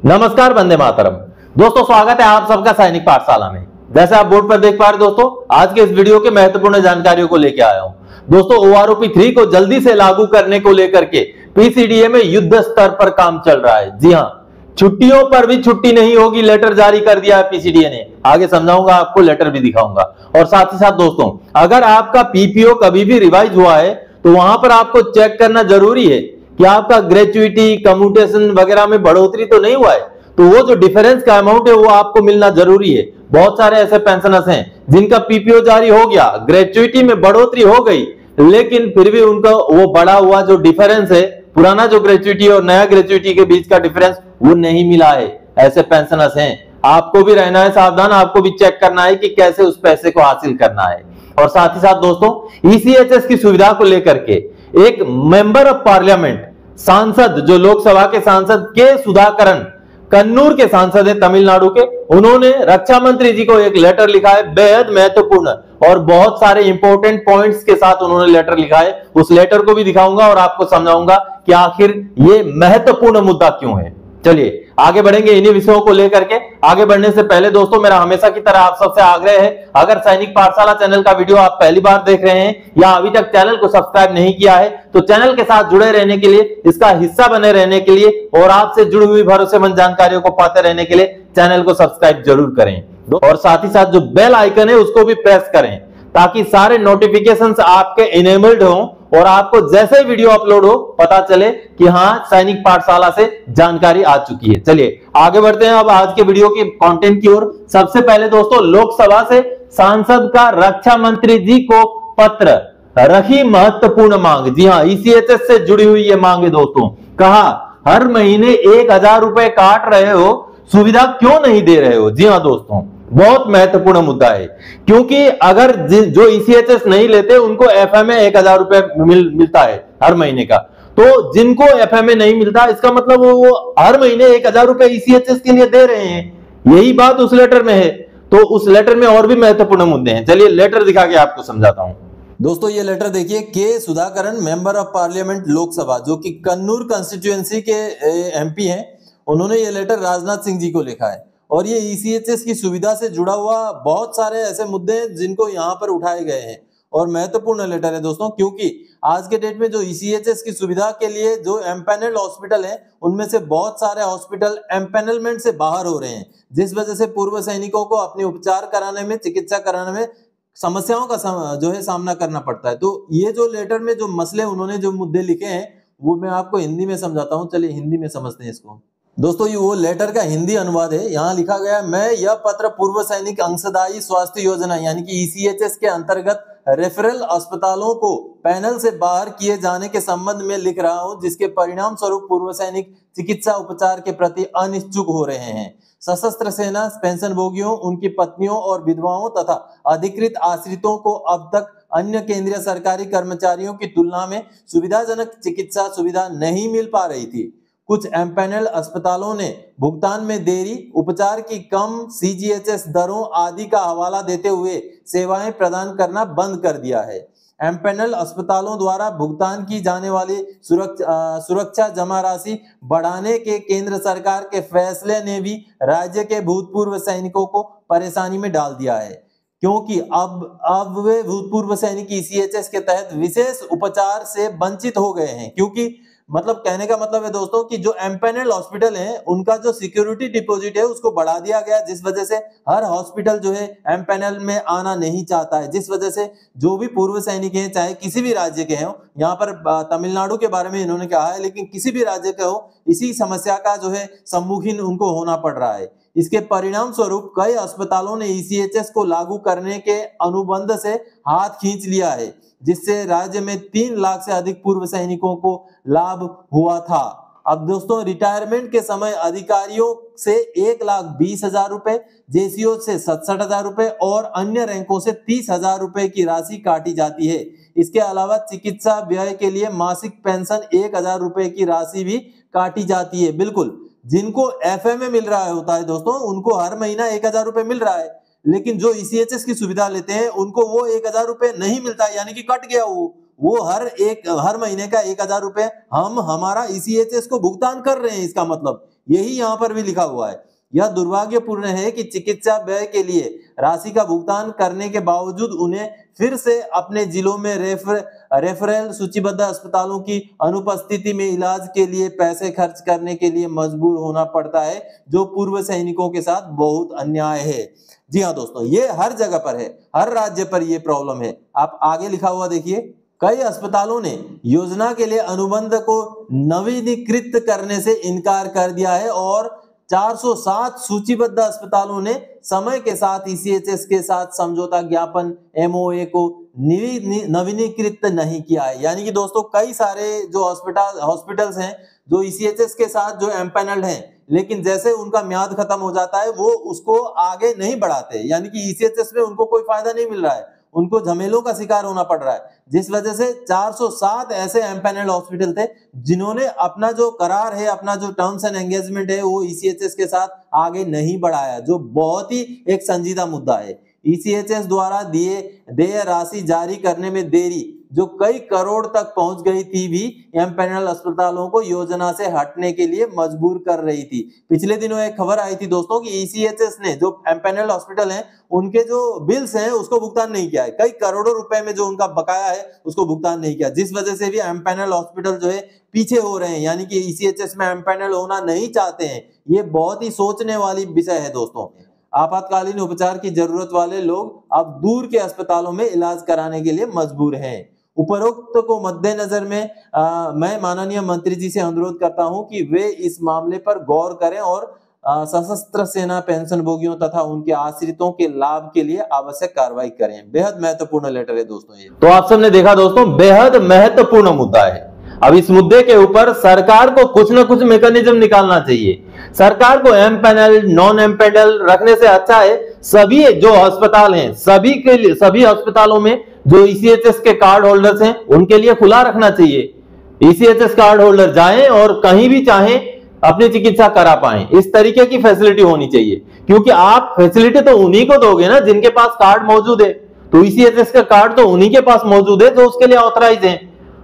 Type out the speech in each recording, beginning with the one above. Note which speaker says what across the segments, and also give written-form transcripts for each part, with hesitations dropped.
Speaker 1: नमस्कार, वंदे मातरम। दोस्तों, स्वागत है आप सबका सैनिक पाठशाला में। जैसे आप बोर्ड पर देख पा रहे दोस्तों, आज के इस वीडियो के महत्वपूर्ण जानकारियों को लेकर आया हूं। दोस्तों, OROP 3 को जल्दी से लागू करने को लेकर के PCDA में युद्ध स्तर पर काम चल रहा है। जी हां, छुट्टियों पर भी छुट्टी नहीं होगी, लेटर जारी कर दिया है PCDA ने। आगे समझाऊंगा, आपको लेटर भी दिखाऊंगा। और साथ ही साथ दोस्तों, अगर आपका PPO कभी भी रिवाइज हुआ है तो वहां पर आपको चेक करना जरूरी है कि आपका ग्रेचुइटी, कम्यूटेशन वगैरह में बढ़ोतरी तो नहीं हुआ है। तो वो जो डिफरेंस का अमाउंट है वो आपको मिलना जरूरी है। बहुत सारे ऐसे पेंशनर्स हैं जिनका PPO जारी हो गया, ग्रेचुइटी में बढ़ोतरी हो गई, लेकिन फिर भी उनका वो बढ़ा हुआ जो डिफरेंस है, पुराना जो ग्रेचुइटी और नया ग्रेचुइटी के बीच का डिफरेंस, वो नहीं मिला है। ऐसे पेंशनर्स हैं, आपको भी रहना है सावधान, आपको भी चेक करना है कि कैसे उस पैसे को हासिल करना है। और साथ ही साथ दोस्तों, ECHS की सुविधा को लेकर के एक मेंबर ऑफ पार्लियामेंट, सांसद, जो लोकसभा के सांसद के सुधाकरन, कन्नूर के सांसद है तमिलनाडु के, उन्होंने रक्षा मंत्री जी को एक लेटर लिखा है, बेहद महत्वपूर्ण और बहुत सारे इंपॉर्टेंट पॉइंट्स के साथ उन्होंने लेटर लिखा है। उस लेटर को भी दिखाऊंगा और आपको समझाऊंगा कि आखिर ये महत्वपूर्ण मुद्दा क्यों है। चलिए आगे बढ़ेंगे इन्हीं विषयों को लेकर के। आगे बढ़ने से पहले दोस्तों, मेरा हमेशा की तरह आप सबसे आग्रह है, अगर सैनिक पाठशाला चैनल का वीडियो आप पहली बार देख रहे हैं या अभी तक चैनल को सब्सक्राइब नहीं किया है, तो चैनल के साथ जुड़े रहने के लिए, इसका हिस्सा बने रहने के लिए और आपसे जुड़ी हुई भरोसेमंद जानकारियों को पाते रहने के लिए चैनल को सब्सक्राइब जरूर करें। और साथ ही साथ जो बेल आइकन है उसको भी प्रेस करें, ताकि सारे नोटिफिकेशंस आपके इनेबल्ड हों और आपको जैसे वीडियो अपलोड हो पता चले कि हां, सैनिक पाठशाला से जानकारी आ चुकी है। चलिए आगे बढ़ते हैं अब आज के वीडियो के कंटेंट की ओर। सबसे पहले दोस्तों, लोकसभा से सांसद का रक्षा मंत्री जी को पत्र, रखी महत्वपूर्ण मांग। जी हां, ECHS से जुड़ी हुई ये मांग है दोस्तों। कहा, हर महीने 1000 रुपए काट रहे हो, सुविधा क्यों नहीं दे रहे हो। जी हां दोस्तों, बहुत महत्वपूर्ण मुद्दा है, क्योंकि अगर जो ECHS नहीं लेते उनको FMA 1000 रुपए मिलता है हर महीने का। तो जिनको FMA नहीं मिलता, इसका मतलब वो हर महीने 1000 रुपए ECHS के लिए दे रहे हैं। यही बात उस लेटर में है। तो उस लेटर में और भी महत्वपूर्ण मुद्दे हैं। चलिए लेटर दिखा के आपको समझाता हूं।
Speaker 2: दोस्तों, ये लेटर देखिए, के Sudhakaran, member of parliament Lok Sabha, जो कि कन्नूर कंस्टिट्यूएंसी के MP हैं, उन्होंने ये लेटर राजनाथ सिंह जी को लिखा है। और ये ECHS की सुविधा से जुड़ा हुआ बहुत सारे ऐसे मुद्दे हैं जिनको यहाँ पर उठाए गए हैं और महत्वपूर्ण लेटर है दोस्तों, क्योंकि आज के डेट में जो ECHS की सुविधा के लिए जो एम्पैनल्ड हॉस्पिटल हैं, उनमें से बहुत सारे हॉस्पिटल एम्पैनलमेंट से बाहर हो रहे हैं, जिस वजह से पूर्व सैनिकों को अपने उपचार कराने में, चिकित्सा कराने में समस्याओं का जो है सामना करना पड़ता है। तो ये जो लेटर में जो मसले, उन्होंने जो मुद्दे लिखे हैं, वो मैं आपको हिंदी में समझाता हूँ। चलिए हिंदी में समझते हैं इसको। दोस्तों, ये वो लेटर का हिंदी अनुवाद है। यहाँ लिखा गया, मैं यह पत्र पूर्व सैनिक अंशदायी स्वास्थ्य योजना यानी कि ECHS के अंतर्गत रेफरल अस्पतालों को पैनल से बाहर किए जाने के संबंध में लिख रहा हूं, जिसके परिणाम स्वरूप पूर्व सैनिक चिकित्सा उपचार के प्रति अनिच्छुक हो रहे हैं। सशस्त्र सेना पेंशनभोगियों, उनकी पत्नियों और विधवाओं तथा अधिकृत आश्रितों को अब तक अन्य केंद्रीय सरकारी कर्मचारियों की तुलना में सुविधाजनक चिकित्सा सुविधा नहीं मिल पा रही थी। कुछ एम्पैनल अस्पतालों ने भुगतान में देरी, उपचार की कम CGHS दरों आदि का हवाला देते हुए सेवाएं प्रदान करना बंद कर दिया है। एम्पैनल अस्पतालों द्वारा भुगतान की जाने वाली सुरक्षा जमा राशि बढ़ाने के केंद्र सरकार के फैसले ने भी राज्य के भूतपूर्व सैनिकों को परेशानी में डाल दिया है, क्योंकि अब वे भूतपूर्व सैनिक ECHS के तहत विशेष उपचार से वंचित हो गए हैं। क्योंकि मतलब कहने का मतलब है दोस्तों कि जो एम्पैनल्ड हॉस्पिटल हैं, उनका जो सिक्योरिटी डिपॉजिट है उसको बढ़ा दिया गया, जिस वजह से हर हॉस्पिटल जो है एम्पैनल में आना नहीं चाहता है। जिस वजह से जो भी पूर्व सैनिक हैं, चाहे किसी भी राज्य के हों, यहाँ पर तमिलनाडु के बारे में इन्होंने कहा है, लेकिन किसी भी राज्य के हो, इसी समस्या का जो है सम्मुखीन उनको होना पड़ रहा है। इसके परिणाम स्वरूप कई अस्पतालों ने ECHS को लागू करने के अनुबंध से हाथ खींच लिया है, जिससे राज्य में 3 लाख से अधिक पूर्व सैनिकों को लाभ हुआ था। अब दोस्तों, रिटायरमेंट के समय अधिकारियों से 1,20,000 रुपए, JCO से 67,000 रुपए और अन्य रैंकों से 30,000 रुपए की राशि काटी जाती है। इसके अलावा चिकित्सा व्यय के लिए मासिक पेंशन 1,000 रुपए की राशि भी काटी जाती है। बिल्कुल, जिनको FMA मिल रहा होता है दोस्तों, उनको हर महीना 1000 रुपए मिल रहा है, लेकिन जो ECHS की सुविधा लेते हैं उनको वो 1000 रुपए नहीं मिलता, यानी कि कट गया वो हर महीने का 1000 रुपए हम हमारा ECHS को भुगतान कर रहे हैं। इसका मतलब यही यहाँ पर भी लिखा हुआ है। यह दुर्भाग्यपूर्ण है कि चिकित्सा व्यय के लिए राशि का भुगतान करने के बावजूद उन्हें फिर से अपने जिलों में रेफरल सूचीबद्ध अस्पतालों की अनुपस्थिति में इलाज के लिए पैसे खर्च करने के लिए मजबूर होना पड़ता है, जो पूर्व सैनिकों के साथ बहुत अन्याय है। जी हाँ दोस्तों, ये हर जगह पर है, हर राज्य पर ये प्रॉब्लम है। आप आगे लिखा हुआ देखिए, कई अस्पतालों ने योजना के लिए अनुबंध को नवीनीकृत करने से इनकार कर दिया है और 407 सूचीबद्ध अस्पतालों ने समय के साथ ईसीएचएस के साथ समझौता ज्ञापन एमओए को नवीनीकृत नहीं किया है। यानी कि दोस्तों कई सारे जो हॉस्पिटल्स हैं जो ईसीएचएस के साथ जो एम्पैनल्ड हैं, लेकिन जैसे उनका म्याद खत्म हो जाता है वो उसको आगे नहीं बढ़ाते, यानी कि ईसीएचएस में उनको कोई फायदा नहीं मिल रहा है, उनको झमेलों का शिकार होना पड़ रहा है, जिस वजह से 407 ऐसे एम्पैनल्ड हॉस्पिटल थे जिन्होंने अपना जो करार है, अपना जो टर्म्स एंड एंगेजमेंट है वो ईसीएचएस के साथ आगे नहीं बढ़ाया, जो बहुत ही एक संजीदा मुद्दा है। ईसीएचएस द्वारा देय राशि जारी करने में देरी जो कई करोड़ तक पहुंच गई थी भी एम्पैनल्ड अस्पतालों को योजना से हटने के लिए मजबूर कर रही थी। पिछले दिनों एक खबर आई थी दोस्तों कि ईसीएचएस ने जो एम्पैनल्ड हॉस्पिटल हैं उनके जो बिल्स हैं उसको भुगतान नहीं किया है, कई करोड़ों रुपए में जो उनका बकाया है उसको भुगतान नहीं किया, जिस वजह से भी एम्पैनल्ड हॉस्पिटल जो है पीछे हो रहे हैं, यानी कि ईसीएचएस में एम्पैनल्ड होना नहीं चाहते हैं। ये बहुत ही सोचने वाली विषय है दोस्तों। आपातकालीन उपचार की जरूरत वाले लोग अब दूर के अस्पतालों में इलाज कराने के लिए मजबूर हैं। उपरोक्त को मद्देनजर में मैं माननीय मंत्री जी से अनुरोध करता हूं कि वे इस मामले पर गौर करें और सशस्त्र सेना पेंशन भोगियों तथा उनके आश्रितों के लाभ के लिए आवश्यक कार्रवाई करें। बेहद महत्वपूर्ण लेटर है दोस्तों ये।
Speaker 1: तो आप सबने देखा दोस्तों, बेहद महत्वपूर्ण मुद्दा है। अब इस मुद्दे के ऊपर सरकार को कुछ ना कुछ मैकेनिज्म निकालना चाहिए। सरकार को एम्पैनल नॉन एम्पैनल रखने से अच्छा है सभी जो अस्पताल हैं सभी के लिए, सभी अस्पतालों में जो ईसीएचएस के कार्ड होल्डर्स हैं उनके लिए खुला रखना चाहिए। ईसीएचएस कार्ड होल्डर जाएं और कहीं भी चाहें अपनी चिकित्सा करा पाएं, इस तरीके की फैसिलिटी होनी चाहिए, क्योंकि आप फैसिलिटी तो उन्हीं को दोगे ना जिनके पास कार्ड मौजूद है। तो ईसीएचएस का कार्ड तो उन्हीं के पास मौजूद है जो उसके लिए ऑथराइज है।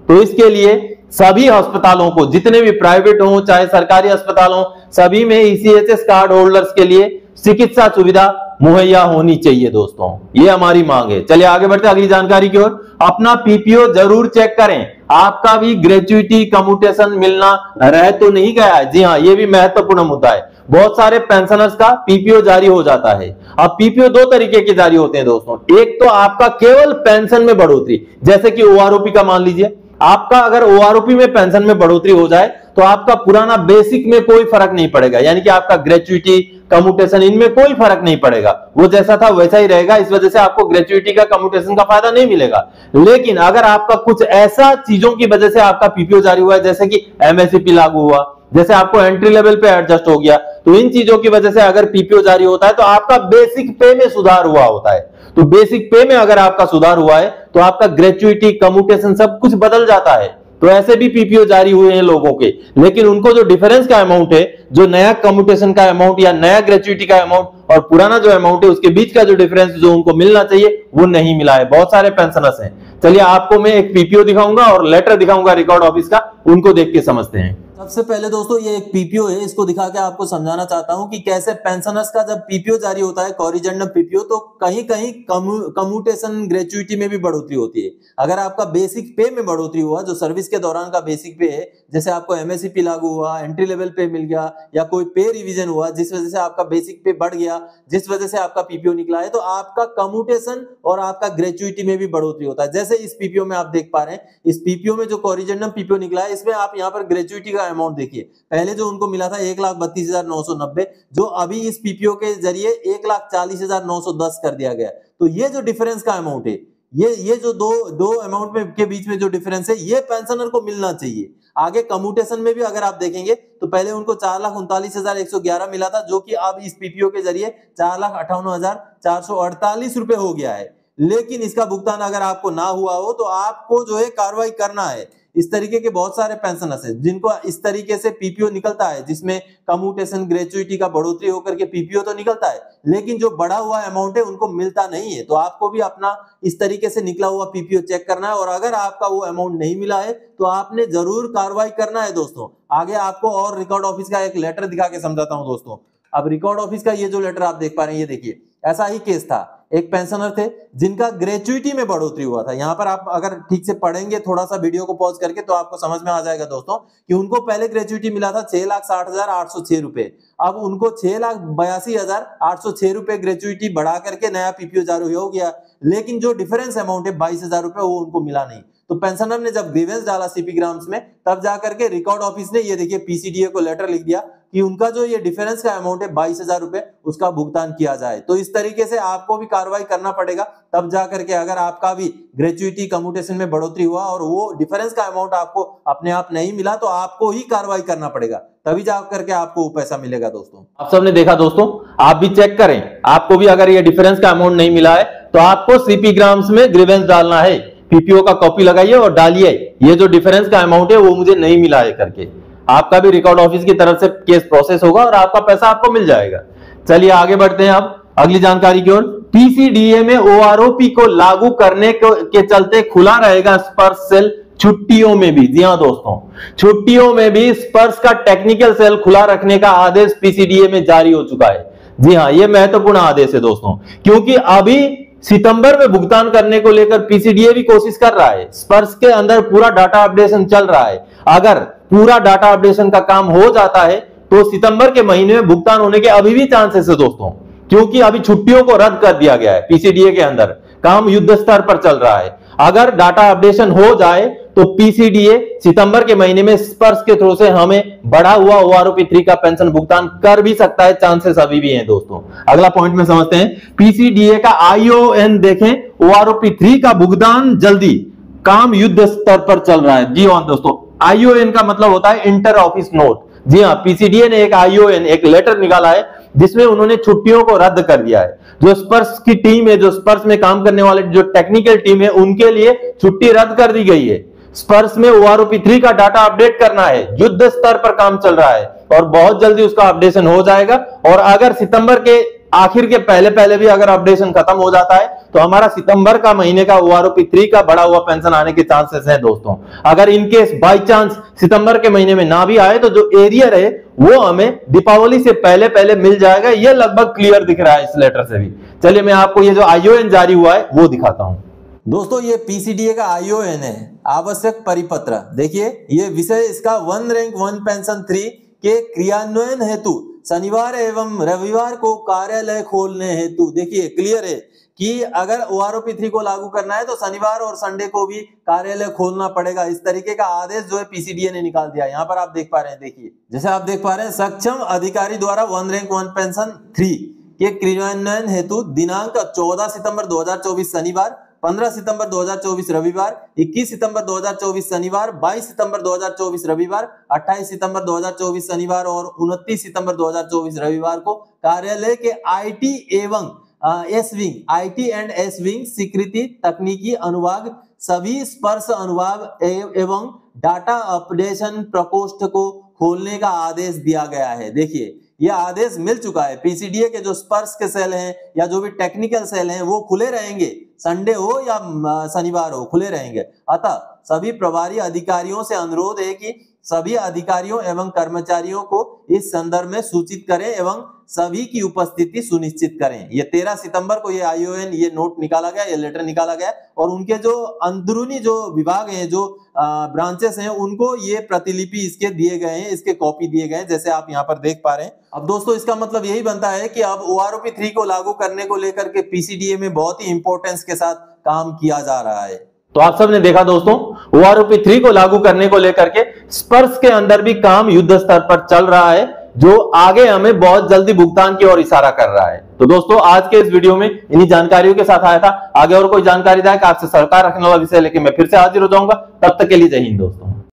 Speaker 1: तो इसके लिए सभी अस्पतालों को, जितने भी प्राइवेट हो चाहे सरकारी अस्पताल हो, सभी में ईसीएचएस कार्ड होल्डर्स के लिए चिकित्सा सुविधा मुहैया होनी चाहिए दोस्तों, ये हमारी मांग है। चलिए आगे बढ़ते अगली जानकारी की ओर। अपना पीपीओ जरूर चेक करें, आपका भी ग्रेच्युइटी कम्यूटेशन मिलना रह तो नहीं गया है। जी हाँ, ये भी महत्वपूर्ण मुद्दा है। बहुत सारे पेंशनर्स का पीपीओ जारी हो जाता है। अब पीपीओ दो तरीके के जारी होते हैं दोस्तों, एक तो आपका केवल पेंशन में बढ़ोतरी, जैसे कि ओआरओपी का मान लीजिए, आपका अगर ओआरओपी में पेंशन में बढ़ोतरी हो जाए तो आपका पुराना बेसिक में कोई फर्क नहीं पड़ेगा, यानी कि आपका ग्रेच्युइटी कम्यूटेशन इनमें कोई फर्क नहीं पड़ेगा, वो जैसा था वैसा ही रहेगा। इस वजह से आपको ग्रेच्युइटी का कम्यूटेशन का फायदा नहीं मिलेगा। लेकिन अगर आपका कुछ ऐसा चीजों की वजह से आपका पीपीओ जारी हुआ है, जैसे कि एमएससीपी लागू हुआ, जैसे आपको एंट्री लेवल पे एडजस्ट हो गया, तो इन चीजों की वजह से अगर पीपीओ जारी होता है तो आपका बेसिक पे में सुधार हुआ होता है। तो बेसिक पे में अगर आपका सुधार हुआ है तो आपका ग्रेच्युइटी कम्यूटेशन सब कुछ बदल जाता है। तो ऐसे भी पीपीओ जारी हुए हैं लोगों के, लेकिन उनको जो डिफरेंस का अमाउंट है, जो नया कम्यूटेशन का अमाउंट या नया ग्रेच्युइटी का अमाउंट और पुराना जो अमाउंट है उसके बीच का जो डिफरेंस जो उनको मिलना चाहिए वो नहीं मिला है। बहुत सारे पेंशनर्स हैं। चलिए आपको मैं एक पीपीओ दिखाऊंगा और लेटर दिखाऊंगा रिकॉर्ड ऑफिस का, उनको देख के समझते हैं।
Speaker 2: सबसे पहले दोस्तों ये एक पीपीओ है, इसको दिखा के आपको समझाना चाहता हूं कि कैसे पेंशनर्स का जब पीपीओ जारी होता है कॉरिजेंडम पीपीओ, तो कहीं कहीं कम्यूटेशन ग्रेच्युइटी में भी बढ़ोतरी होती है। अगर आपका बेसिक पे में बढ़ोतरी हुआ, जो सर्विस के दौरान का बेसिक पे है, जैसे आपको एमएससीपी लागू हुआ, एंट्री लेवल पे मिल गया या कोई पे रिवीजन हुआ जिस वजह से आपका बेसिक पे बढ़ गया, जिस वजह से आपका पीपीओ निकला है, तो आपका कम्यूटेशन और आपका ग्रेच्युइटी में भी बढ़ोतरी होता है। जैसे इस पीपीओ में आप देख पा रहे हैं, इस पीपीओ में जो कॉरिजेंडम पीपीओ निकला है इसमें आप यहाँ पर ग्रेच्युइटी का अमाउंट देखिए, पहले जो उनको मिला था 1,32,990, जो अभी इस पीपीओ के जरिए 1,40,910 कर दिया गया। तो ये जो डिफरेंस का अमाउंट है, ये जो दो अमाउंट में के बीच में जो डिफरेंस है, ये पेंशनर को मिलना चाहिए। आगे कम्यूटेशन में भी अगर आप देखेंगे तो पहले उनको 4,39,111 मिला था, जो कि अब इस पीपीओ के जरिए 4,58,448 रुपए हो गया है। लेकिन इसका भुगतान अगर आपको ना हुआ हो तो आपको जो है कार्रवाई करना है। इस तरीके के बहुत सारे पेंशनर्स हैं जिनको इस तरीके से पीपीओ निकलता है, जिसमें कम्यूटेशन ग्रेचुइटी का बढ़ोतरी होकर के पीपीओ तो निकलता है, लेकिन जो बढ़ा हुआ अमाउंट है उनको मिलता नहीं है। तो आपको भी अपना इस तरीके से निकला हुआ पीपीओ चेक करना है, और अगर आपका वो अमाउंट नहीं मिला है तो आपने जरूर कार्रवाई करना है दोस्तों। आगे आपको और रिकॉर्ड ऑफिस का एक लेटर दिखा के समझाता हूं दोस्तों। अब रिकॉर्ड ऑफिस का ये जो लेटर आप देख पा रहे हैं, ये देखिए, ऐसा ही केस था। एक पेंशनर थे जिनका ग्रेचुइटी में बढ़ोतरी हुआ था। यहाँ पर आप अगर ठीक से पढ़ेंगे थोड़ा सा वीडियो को पॉज करके तो आपको समझ में आ जाएगा दोस्तों कि उनको पहले ग्रेचुइटी मिला था 6,60,806 रुपए। अब उनको 6,82,806 रुपए ग्रेचुइटी बढ़ा करके नया पीपीओ जारी हो गया, लेकिन जो डिफरेंस अमाउंट है 22,000 रुपए वो उनको मिला नहीं। तो पेंशनर ने जब ग्रीवेंस डाला सीपी ग्राम्स में, तब जाकर के रिकॉर्ड ऑफिस ने ये देखिए पीसीडीए को लेटर लिख दिया कि उनका जो ये डिफरेंस का अमाउंट है 22,000 रुपए उसका भुगतान किया जाए। तो इस तरीके से आपको भी कार्रवाई करना पड़ेगा, तब जाकर के अगर आपका भी ग्रेचुइटी कम्यूटेशन में बढ़ोतरी हुआ और वो डिफरेंस का अमाउंट आपको अपने आप नहीं मिला तो आपको ही कार्रवाई करना पड़ेगा, तभी जाकर के आपको वो पैसा मिलेगा। दोस्तों
Speaker 1: आप सबने देखा दोस्तों, आप भी चेक करें, आपको भी अगर ये डिफरेंस का अमाउंट नहीं मिला है तो आपको सीपी ग्राम्स में ग्रीवेंस डालना है, पीपीओ का कॉपी लगाइए और डालिए ये जो डिफरेंस का अमाउंट है वो मुझे नहीं मिला है करके। आपका भी रिकॉर्ड ऑफिस की तरफ से केस प्रोसेस होगा और आपका पैसा आपको मिल जाएगा। चलिए आगे बढ़ते हैं अब अगली जानकारी की ओर। पीसीडीए में ओआरओपी को लागू करने के चलते खुला रहेगा स्पर्श सेल छुट्टियों में भी। जी हां दोस्तों, छुट्टियों में भी स्पर्श का टेक्निकल सेल खुला रखने का आदेश पीसीडीए में जारी हो चुका है। जी हां, यह महत्वपूर्ण आदेश है दोस्तों, क्योंकि अभी सितंबर में भुगतान करने को लेकर पीसीडीए भी कोशिश कर रहा है। स्पर्श के अंदर पूरा डाटा अपडेशन चल रहा है। अगर पूरा डाटा अपडेशन का काम हो जाता है तो सितंबर के महीने में भुगतान होने के अभी भी चांसेस है दोस्तों, क्योंकि अभी छुट्टियों को रद्द कर दिया गया है। पीसीडीए के अंदर काम युद्ध स्तर पर चल रहा है। अगर डाटा अपडेशन हो जाए तो पीसीडीए सितंबर के महीने में स्पर्श के थ्रू से हमें बढ़ा हुआ ओआरओपी 3 का पेंशन भुगतान कर भी सकता है, चांसेस अभी भी हैं दोस्तों। अगला पॉइंट में समझते हैं, पीसीडीए का आईओएन देखें, ओआरओपी 3 का भुगतान जल्दी, काम युद्ध स्तर पर चल रहा है। जी हां दोस्तों, आईओएन का मतलब होता है इंटर ऑफिस नोट। जी हां, पीसीडीए ने एक आईओएन, एक लेटर निकाला है जिसमें उन्होंने छुट्टियों को रद्द कर दिया है। जो स्पर्श की टीम है, जो स्पर्श में काम करने वाले जो टेक्निकल टीम है, उनके लिए छुट्टी रद्द कर दी गई है। स्पर्श में ओआरओपी 3 का डाटा अपडेट करना है, युद्ध स्तर पर काम चल रहा है और बहुत जल्दी उसका अपडेशन हो जाएगा। और अगर सितंबर के आखिर के पहले भी अगर अपडेशन खत्म हो जाता है तो हमारा सितंबर का महीने का ओआरओपी 3 का बढ़ा हुआ पेंशन आने के चांसेस हैं दोस्तों। अगर इनकेस बाय चांस सितंबर के महीने में ना भी आए तो जो एरियर है वो हमें दीपावली से पहले मिल जाएगा। ये लगभग क्लियर दिख रहा है इस लेटर से भी। चलिए मैं आपको ये जो आईओएन जारी हुआ है वो दिखाता हूं
Speaker 2: दोस्तों। ये पीसीडीए का आईओएन है, आवश्यक परिपत्र। देखिए ये विषय इसका 1 रैंक 1 पेंशन 3 के क्रियान्वयन हेतु शनिवार एवं रविवार को कार्यालय खोलने हेतु। देखिए क्लियर है कि अगर ओआरओपी 3 को लागू करना है तो शनिवार और संडे को भी कार्यालय खोलना पड़ेगा। इस तरीके का आदेश जो है पीसीडीए ने निकाल दिया। यहाँ पर आप देख पा रहे हैं, देखिए जैसे आप देख पा रहे हैं, सक्षम अधिकारी द्वारा 1 रैंक 1 पेंशन 3 के क्रियान्वयन हेतु दिनांक 14 सितंबर 2024 शनिवार, 15 सितंबर 2024 रविवार, 21 सितंबर 2024 शनिवार, 22 सितंबर 2024 रविवार, 28 सितंबर 2024 शनिवार और 29 सितंबर 2024 रविवार को कार्यालय के आईटी एवं S wing, IT and S wing स्वीकृति तकनीकी अनुभाग, सभी स्पर्श अनुभाग एवं डाटा अपडेशन प्रकोष्ठ को खोलने का आदेश दिया गया है। देखिए यह आदेश मिल चुका है। पीसीडीए के जो स्पर्श के सेल हैं या जो भी टेक्निकल सेल हैं वो खुले रहेंगे, संडे हो या शनिवार हो खुले रहेंगे। अतः सभी प्रभारी अधिकारियों से अनुरोध है कि सभी अधिकारियों एवं कर्मचारियों को इस संदर्भ में सूचित करें एवं सभी की उपस्थिति सुनिश्चित करें। ये 13 सितंबर को ये आईओएन, ये नोट निकाला गया, ये लेटर निकाला गया और उनके जो अंदरूनी जो विभाग हैं, जो ब्रांचेस हैं, उनको ये प्रतिलिपि इसके दिए गए हैं, इसके कॉपी दिए गए हैं, जैसे आप यहाँ पर देख पा रहे हैं। अब दोस्तों इसका मतलब यही बनता है कि अब ओआरओपी 3 को लागू करने को लेकर के पीसीडीए में बहुत ही इंपॉर्टेंस के साथ काम किया जा रहा है।
Speaker 1: तो आप सबने देखा दोस्तों, ओआरओपी 3 को लागू करने को लेकर के स्पर्श के अंदर भी काम युद्ध स्तर पर चल रहा है, जो आगे हमें बहुत जल्दी भुगतान की ओर इशारा कर रहा है। तो दोस्तों आज के इस वीडियो में इन्हीं जानकारियों के साथ आया था। आगे और कोई जानकारी दायक आपसे सरकार रखने वाला विषय लेके मैं फिर से हाजिर हो जाऊंगा। तब तक के लिए जय हिंद दोस्तों।